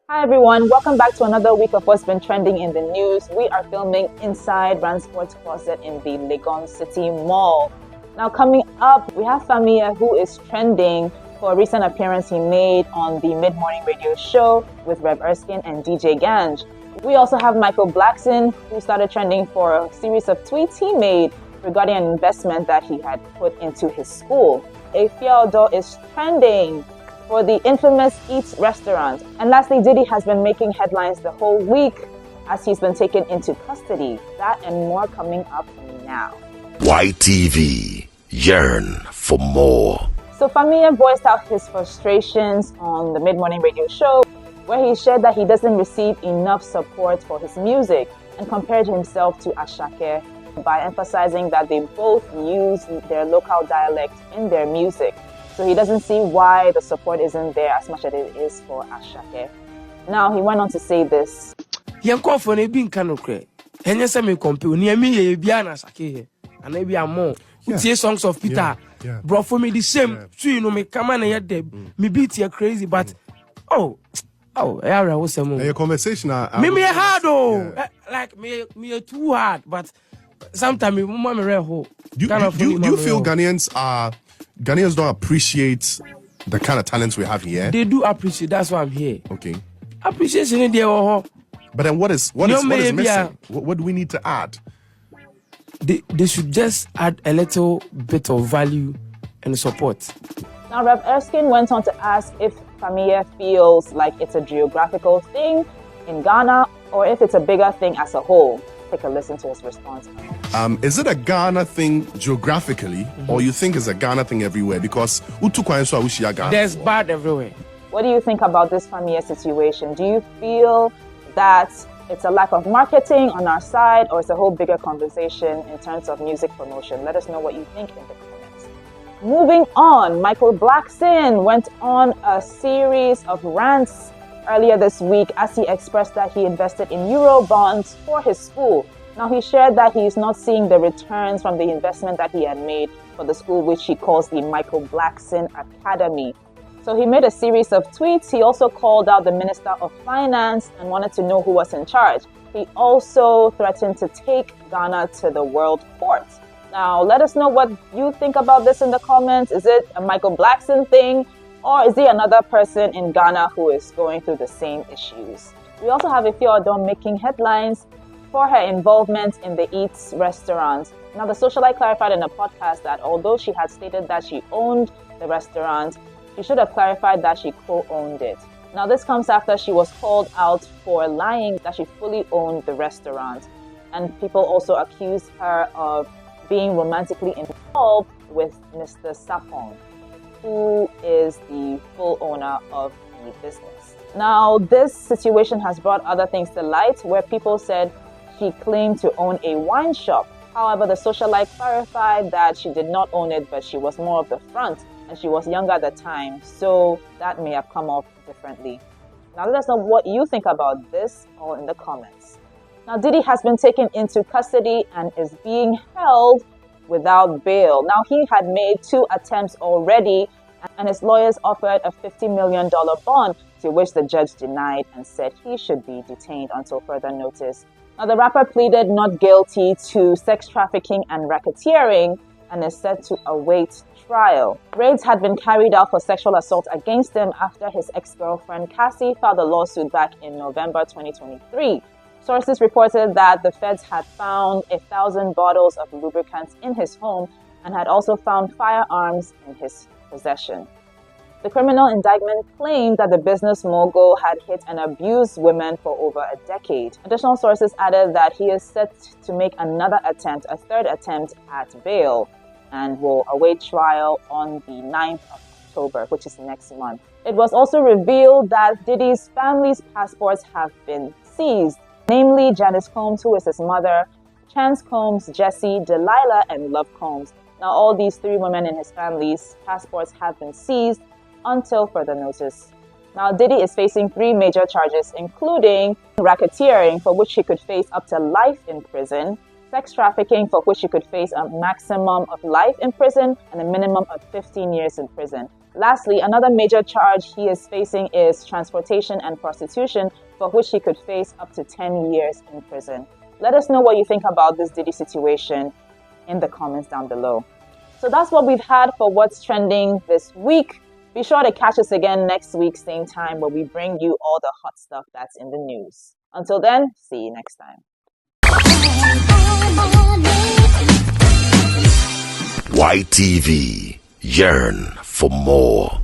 Hi everyone, welcome back to another week of what's been trending in the news. We are filming inside Rand Sports Closet in the Legon City Mall. Now coming up, we have Fameye, who is trending for a recent appearance he made on the mid-morning radio show with Rev Erskine and DJ Ganj. We also have Michael Blackson, who started trending for a series of tweets he made regarding an investment that he had put into his school. Ep.8 is trending for the infamous Eats restaurant. And lastly, Diddy has been making headlines the whole week as he's been taken into custody. That and more coming up now. YTV, yearn for more. So Fameye voiced out his frustrations on the mid-morning radio show, where he shared that he doesn't receive enough support for his music and compared himself to Asake by emphasizing that they both use their local dialect in their music. So he doesn't see why the support isn't there as much as it is for Asake. Now he went on to say this. Songs of Peter, bro, for me the same. So you know me come on here, me beat here crazy, but yeah, what's your conversation? Me hard like me too hard, but sometimes me mama real ho. Do you feel Ghanaians don't appreciate the kind of talents we have here? They do appreciate. That's why I'm here. Okay. Appreciation in there. But then what is missing? What do we need to add? They should just add a little bit of value and support. Now, Rev Erskine went on to ask if Fameye feels like it's a geographical thing in Ghana or if it's a bigger thing as a whole. Take a listen to his response. Is it a Ghana thing geographically, or you think it's a Ghana thing everywhere? Because there's bad everywhere. What do you think about this Fameye situation? Do you feel that it's a lack of marketing on our side, or it's a whole bigger conversation in terms of music promotion? Let us know what you think in the comments. Moving on, Michael Blackson went on a series of rants earlier this week as he expressed that he invested in Euro bonds for his school. Now he shared that he is not seeing the returns from the investment that he had made for the school, which he calls the Michael Blackson Academy. So he made a series of tweets. He also called out the Minister of Finance and wanted to know who was in charge. He also threatened to take Ghana to the World Court. Now let us know what you think about this in the comments. Is it a Michael Blackson thing? Or is he another person in Ghana who is going through the same issues? We also have Ep.8 making headlines for her involvement in the Eats restaurant. Now, the socialite clarified in a podcast that although she had stated that she owned the restaurant, she should have clarified that she co-owned it. Now, this comes after she was called out for lying that she fully owned the restaurant. And people also accused her of being romantically involved with Mr. Sapong, who is the full owner of the business. Now, this situation has brought other things to light, where people said she claimed to own a wine shop. However, the socialite clarified that she did not own it, but she was more of the front, and she was younger at the time, so that may have come off differently. Now, let us know what you think about this, all in the comments. Now, Diddy has been taken into custody and is being held without bail. Now, he had made 2 attempts already, and his lawyers offered a $50 million bond, to which the judge denied and said he should be detained until further notice. Now, the rapper pleaded not guilty to sex trafficking and racketeering and is set to await trial. Raids had been carried out for sexual assault against him after his ex-girlfriend Cassie filed a lawsuit back in November 2023. Sources reported that the feds had found 1,000 bottles of lubricants in his home and had also found firearms in his possession. The criminal indictment claimed that the business mogul had hit and abused women for over a decade. Additional sources added that he is set to make another attempt, a 3rd attempt at bail, and will await trial on the 9th of October, which is next month. It was also revealed that Diddy's family's passports have been seized, namely Janice Combs, who is his mother, Chance Combs, Jessie, Delilah, and Love Combs. Now, all these 3 women in his family's passports have been seized until further notice. Now, Diddy is facing 3 major charges, including racketeering, for which he could face up to life in prison, sex trafficking, for which he could face a maximum of life in prison and a minimum of 15 years in prison. Lastly, another major charge he is facing is transportation and prostitution, for which he could face up to 10 years in prison. Let us know what you think about this Diddy situation in the comments down below. So that's what we've had for What's Trending this week. Be sure to catch us again next week, same time, where we bring you all the hot stuff that's in the news. Until then, see you next time. YTV, yearn for more.